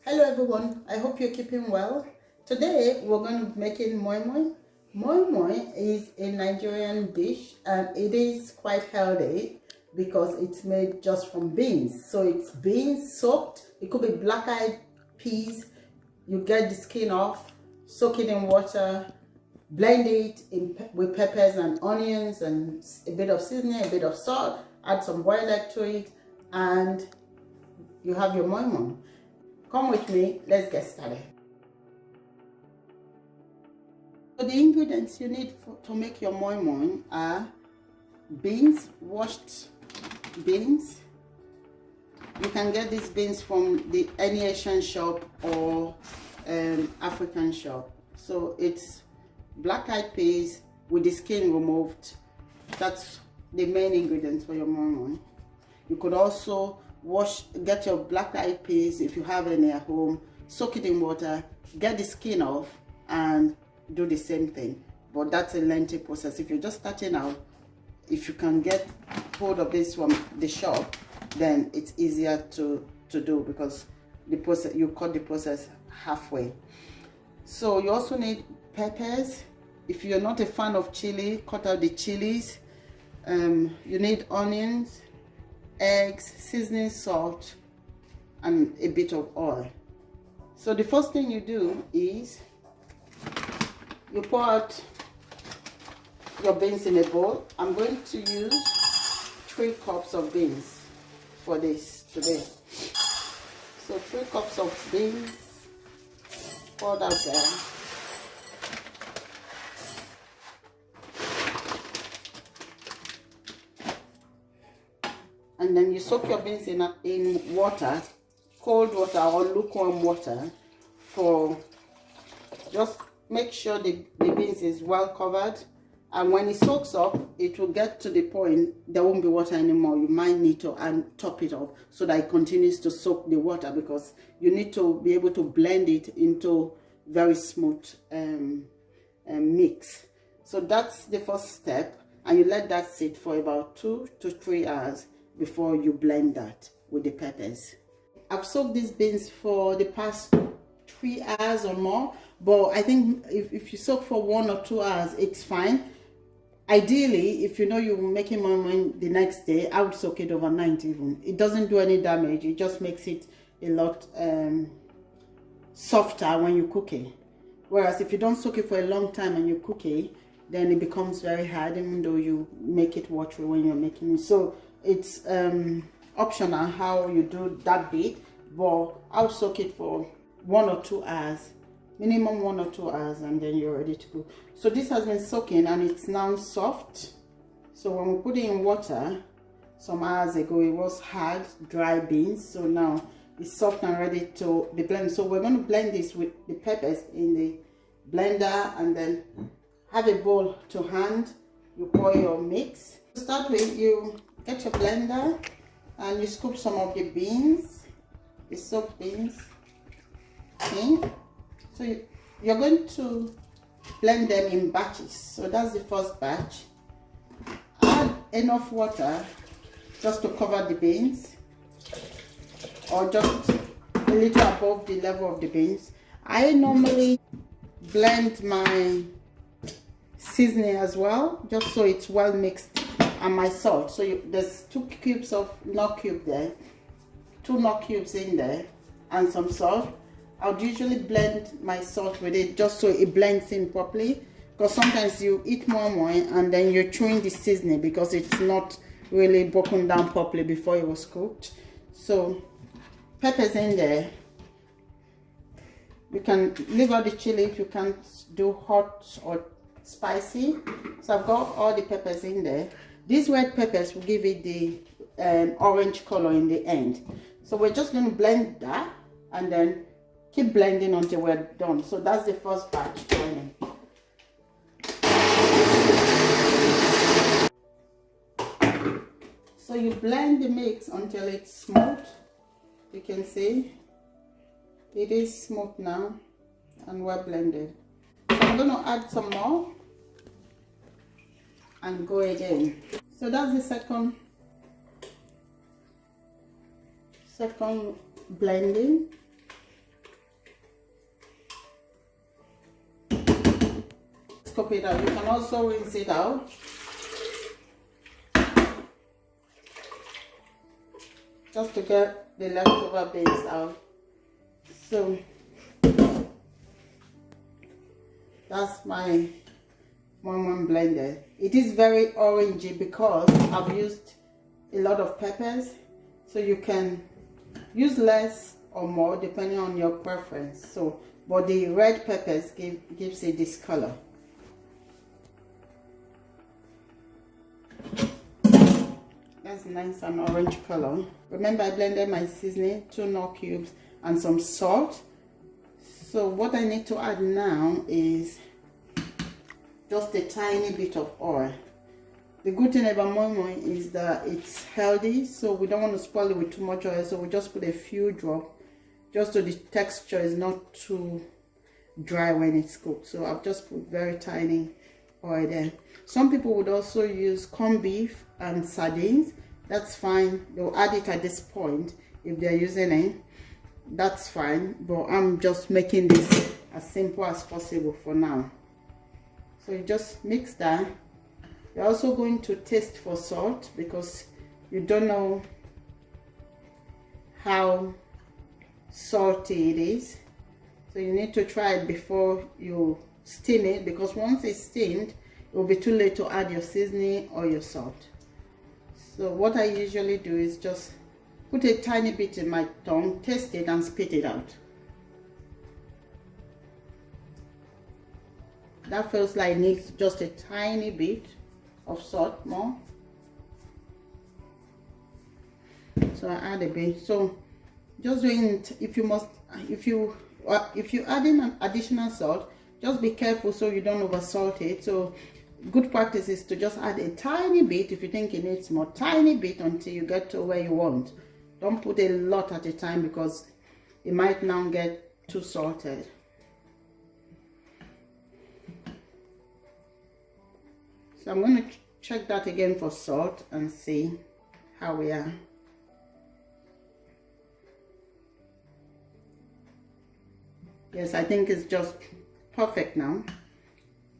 Hello everyone, I hope you're keeping well. Today we're going to be making moi moi. Moi moi is a Nigerian dish and it is quite healthy because it's made just from beans. So it's beans soaked, it could be black-eyed peas, you get the skin off, soak it in water, blend it with peppers and onions and a bit of seasoning, a bit of salt, add some boiled egg to it, and you have your moi moi. Come with me, let's get started. So the ingredients you need to make your moi moi are beans, washed beans. You can get these beans from any Asian shop or African shop. So it's black-eyed peas with the skin removed. That's the main ingredients for your moi moi. You could also get your black-eyed peas if you have any at home, soak it in water, get the skin off, and do the same thing. But that's a lengthy process. If you're just starting out, if you can get hold of this from the shop, then it's easier to do because the process, you cut the process halfway. So you also need peppers. If you're not a fan of chili, cut out the chilies. You need onions, eggs, seasoning, salt, and a bit of oil. So the first thing you do is you pour out your beans in a bowl. I'm going to use 3 cups of beans for this today. So 3 cups of beans poured out there. And then you soak your beans in water, cold water or lukewarm water, for just make sure the beans is well covered. And when it soaks up, it will get to the point there won't be water anymore. You might need to top it up so that it continues to soak the water, because you need to be able to blend it into very smooth mix. So that's the first step, and you let that sit for about 2 to 3 hours before you blend that with the peppers. I've soaked these beans for the past 3 hours or more, but I think if you soak for 1 or 2 hours, it's fine. Ideally, if you know you're making moi moi the next day, I would soak it overnight even. It doesn't do any damage, it just makes it a lot softer when you cook it. Whereas if you don't soak it for a long time and you cook it, then it becomes very hard, even though you make it watery when you're making it. So it's optional how you do that bit, but I'll soak it for 1 or 2 hours, minimum 1 or 2 hours, and then you're ready to go. So this has been soaking and it's now soft. So when we put it in water some hours ago, it was hard, dry beans. So now it's soft and ready to be blended. So we're going to blend this with the peppers in the blender, and then have a bowl to hand. You pour your mix. To start with, you get your blender and you scoop some of the beans, the soaked beans in. So you're going to blend them in batches. So that's the first batch. Add enough water just to cover the beans, or just a little above the level of the beans. I normally blend my seasoning as well, just so it's well mixed, and my salt. So there's 2 cubes of Knorr cube there, 2 Knorr cubes in there, and some salt. I would usually blend my salt with it just so it blends in properly, because sometimes you eat moi moi and then you're chewing the seasoning because it's not really broken down properly before it was cooked. So peppers in there. You can leave out the chili if you can't do hot or spicy. So I've got all the peppers in there. These red peppers will give it the orange color in the end. So we're just going to blend that and then keep blending until we're done. So that's the first batch going in. So you blend the mix until it's smooth. You can see it is smooth now and well blended. So I'm going to add some more and go again. So that's the second blending. scoop it out. You can also rinse it out. Just to get the leftover base out. So that's my Moi Moi blender. It is very orangey because I've used a lot of peppers, so you can use less or more depending on your preference. So, but the red peppers gives it this color. That's nice and orange color. Remember, I blended my seasoning, 2 Knorr cubes, and some salt. So what I need to add now is just a tiny bit of oil. The good thing about Moi Moi is that it's healthy, so we don't want to spoil it with too much oil, so we just put a few drops just so the texture is not too dry when it's cooked. So I've just put very tiny oil there. Some people would also use corned beef and sardines. That's fine. They'll add it at this point if they're using it. That's fine, but I'm just making this as simple as possible for now. So you just mix that. You're also going to taste for salt because you don't know how salty it is. So you need to try it before you steam it, because once it's steamed, it will be too late to add your seasoning or your salt. So what I usually do is just put a tiny bit in my tongue, taste it, and spit it out. That feels like it needs just a tiny bit of salt more. So I add a bit. So just doing it, if you add in an additional salt, just be careful so you don't over salt it. So good practice is to just add a tiny bit if you think it needs more, tiny bit until you get to where you want. Don't put a lot at a time because it might now get too salted. So I'm going to check that again for salt and see how we are. Yes, I think it's just perfect now.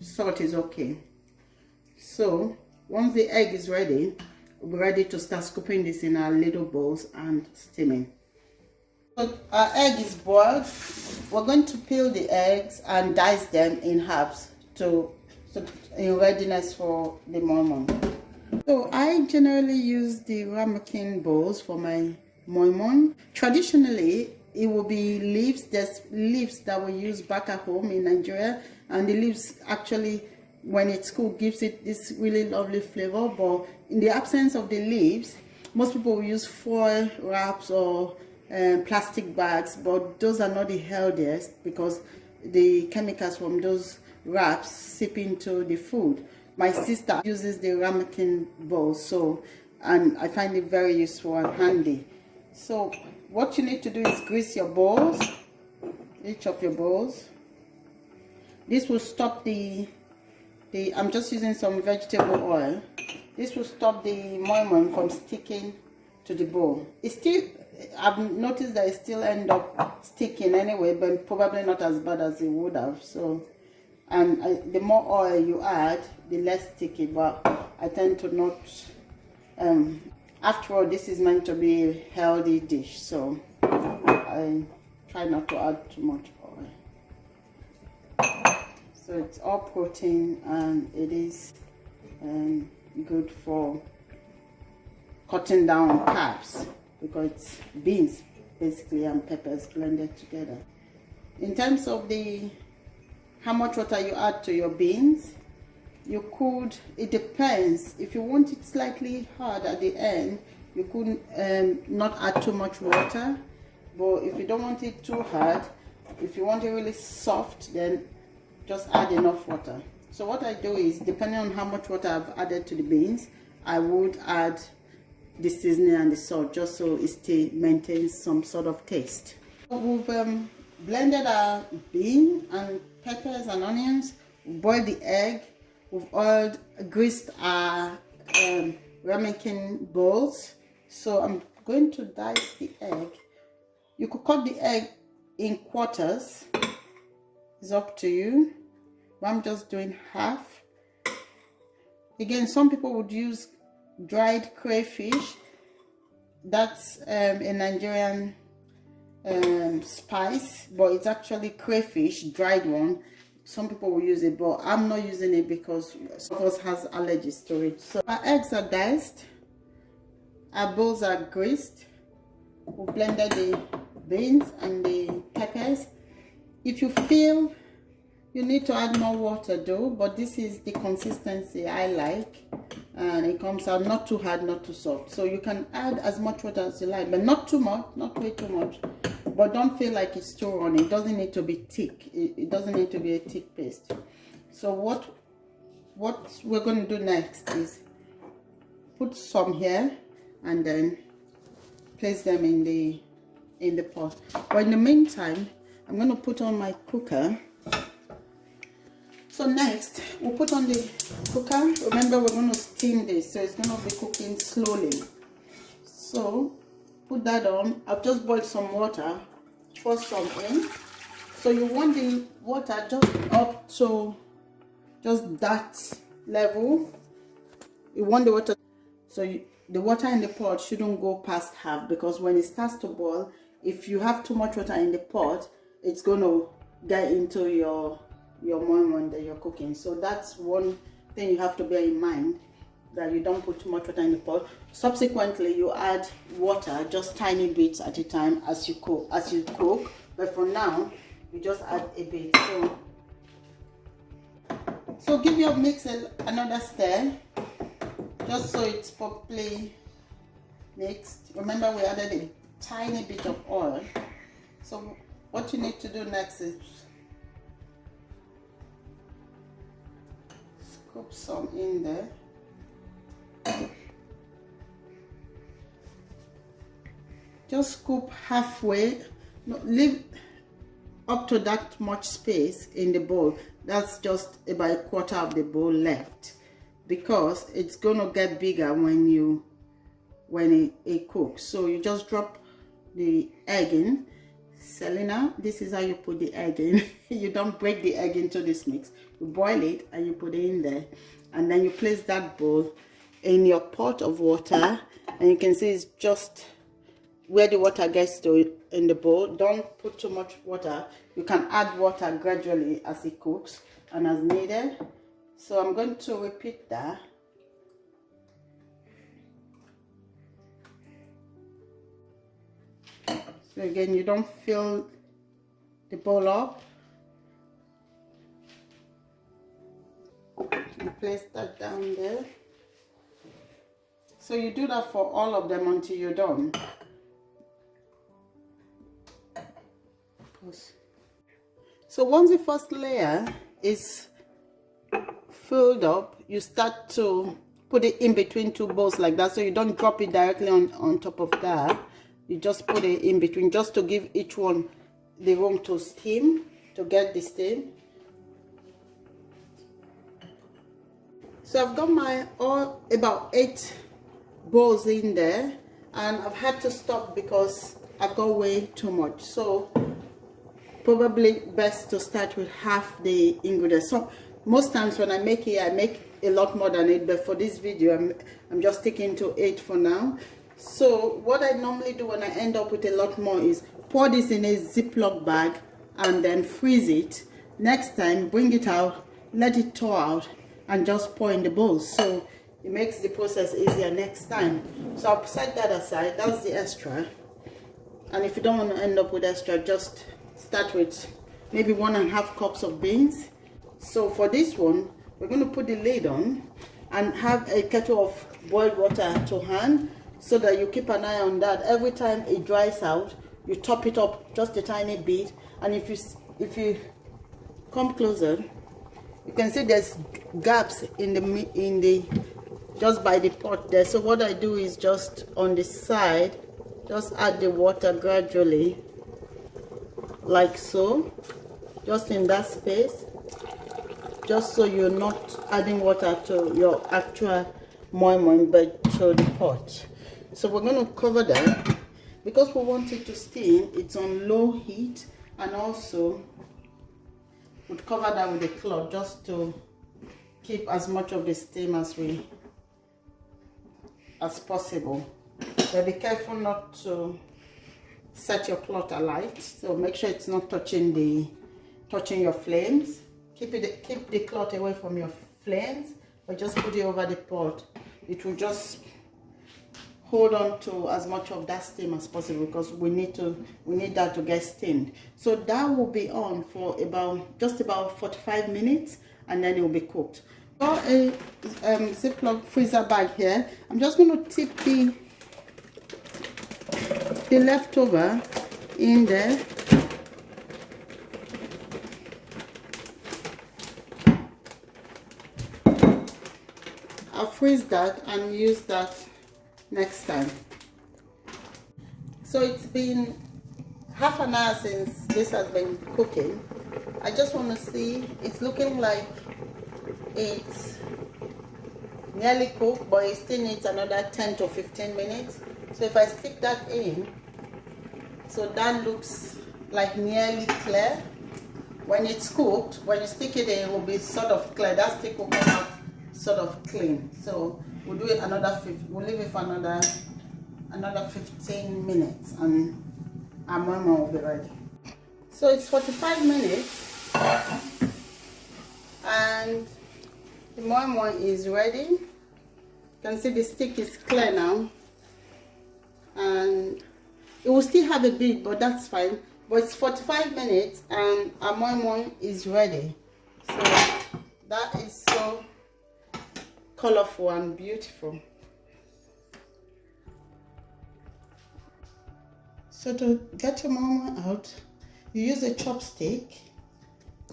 Salt is okay. So once the egg is ready, we're ready to start scooping this in our little bowls and steaming. So our egg is boiled. We're going to peel the eggs and dice them in halves in readiness for the Moi Moi. So I generally use the ramekin bowls for my Moi Moi. Traditionally, it will be leaves. There's leaves that we use back at home in Nigeria, and the leaves actually, when it's cooked, gives it this really lovely flavor. But in the absence of the leaves, most people will use foil wraps or plastic bags, but those are not the healthiest because the chemicals from those wraps seep into the food. My sister uses the ramekin bowl, and I find it very useful and handy. So what you need to do is grease your bowls, each of your bowls. This will stop I'm just using some vegetable oil. This will stop the Moi Moi from sticking to the bowl. I've noticed that it still end up sticking anyway, but probably not as bad as it would have. So, and the more oil you add, the less sticky. But I tend to not. After all, this is meant to be a healthy dish, so I try not to add too much oil. So it's all protein, and it is good for cutting down carbs because it's beans basically and peppers blended together. In terms of how much water you add to your beans, it depends. If you want it slightly hard at the end, you could not add too much water. But if you don't want it too hard, if you want it really soft, then just add enough water. So what I do is, depending on how much water I've added to the beans, I would add the seasoning and the salt just so it maintains some sort of taste. So we've blended our bean and peppers and onions, boiled the egg, we've greased our ramekin bowls. So I'm going to dice the egg. You could cut the egg in quarters, it's up to you. but I'm just doing half. Again, some people would use dried crayfish. That's a Nigerian spice, but it's actually crayfish, dried one. Some people will use it, but I'm not using it because some of us has allergies to it. So our eggs are diced, our bowls are greased. We blended the beans and the peppers. If you feel you need to add more water though, but this is the consistency I like, and it comes out not too hard, not too soft. So you can add as much water as you like, but not too much, not way too much. But don't feel like it's too runny. It doesn't need to be thick. It doesn't need to be a thick paste. So what we're going to do next is put some here and then place them in the pot. But in the meantime, I'm going to put on my cooker. So next, we'll put on the cooker. Remember, we're going to steam this, so it's going to be cooking slowly. So put that on. I've just boiled some water. Pour some in. So you want the water just up to just that level. You want the water, so the water in the pot shouldn't go past half, because when it starts to boil, if you have too much water in the pot, it's going to get into your moi moi that you're cooking. So that's one thing you have to bear in mind, that you don't put too much water in the pot. Subsequently, you add water, just tiny bits at a time as you cook. But for now, you just add a bit. So give your mix another stir, just so it's properly mixed. Remember, we added a tiny bit of oil. So what you need to do next is scoop some in there. Just scoop halfway. No, leave up to that much space in the bowl. That's just about a quarter of the bowl left, because it's gonna get bigger when it cooks. So you just drop the egg in. Selena, this is how you put the egg in. You don't break the egg into this mix. You boil it and you put it in there, and then you place that bowl in your pot of water, and you can see it's just where the water gets to in the bowl. Don't put too much water. You can add water gradually as it cooks and as needed. So I'm going to repeat that. So again, you don't fill the bowl up. You place that down there. So you do that for all of them until you're done. So once the first layer is filled up, you start to put it in between two bowls like that, so you don't drop it directly on top of that. You just put it in between, just to give each one the room to steam, to get the steam. So I've got my about 8 bowls in there, and I've had to stop because I've got way too much. So probably best to start with half the ingredients. So most times when I make it, I make a lot more than 8, but for this video I'm just sticking to 8 for now. So what I normally do when I end up with a lot more is pour this in a Ziploc bag and then freeze it. Next time, bring it out, let it thaw out, and just pour in the bowl. So it makes the process easier next time. So I'll set that aside. That's the extra. And if you don't want to end up with extra, just start with maybe 1.5 cups of beans. So for this one, we're going to put the lid on and have a kettle of boiled water to hand, so that you keep an eye on that. Every time it dries out, you top it up just a tiny bit. And if you come closer, you can see there's gaps in the just by the pot there. So what I do is just on the side, just add the water gradually, like so, just in that space, just so you're not adding water to your actual moi moi, but to the pot. So we're going to cover that because we want it to steam. It's on low heat, and also would cover that with a cloth just to keep as much of the steam as possible. But be careful not to set your cloth alight, so make sure it's not touching your flames. Keep the cloth away from your flames, but just put it over the pot. It will just hold on to as much of that steam as possible, because we need that to get steamed. So that will be on for just about 45 minutes, and then it will be cooked. Got a Ziploc freezer bag here. I'm just going to tip the leftover in there. I'll freeze that and use that next time. So it's been half an hour since this has been cooking. I just want to see, it's looking like it's nearly cooked, but it still needs another 10 to 15 minutes. So if I stick that in, so that looks like nearly clear. When it's cooked, when you stick it in, it will be sort of clear. That stick will come out sort of clean. So we'll do it we'll leave it for another 15 minutes, and our moi moi will be ready. So it's 45 minutes, and the moi moi is ready. You can see the stick is clear now, and it will still have a bit, but that's fine. But it's 45 minutes and our moi moi is ready. So that is so colorful and beautiful. So to get your moi moi out, you use a chopstick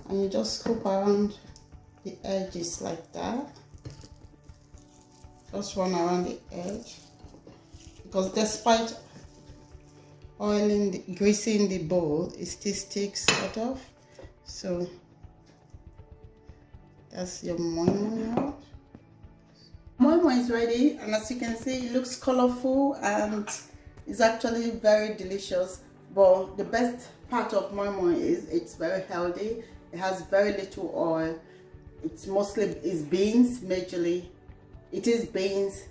and you just scoop around the edges like that. Just run around the edge, because despite greasing the bowl, it still sticks sort of. So that's your moi moi out. Moi moi is ready, and as you can see, it looks colorful and it's actually very delicious. But the best part of moi moi is it's very healthy. It has very little oil. It's mostly beans, majorly. It is beans,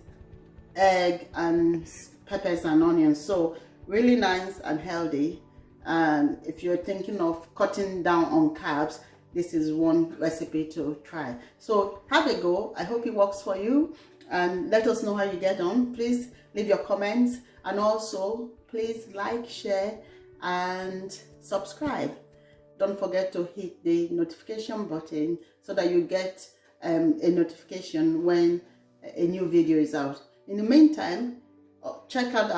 egg, and peppers and onions. So really nice and healthy. And if you're thinking of cutting down on carbs, this is one recipe to try. So have a go. I hope it works for you, and let us know how you get on. Please leave your comments, and also please like, share, and subscribe. Don't forget to hit the notification button so that you get a notification when a new video is out. In the meantime, check out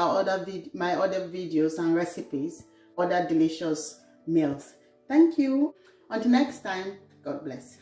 my other videos and recipes, other delicious meals. Thank you. Until next time, God bless.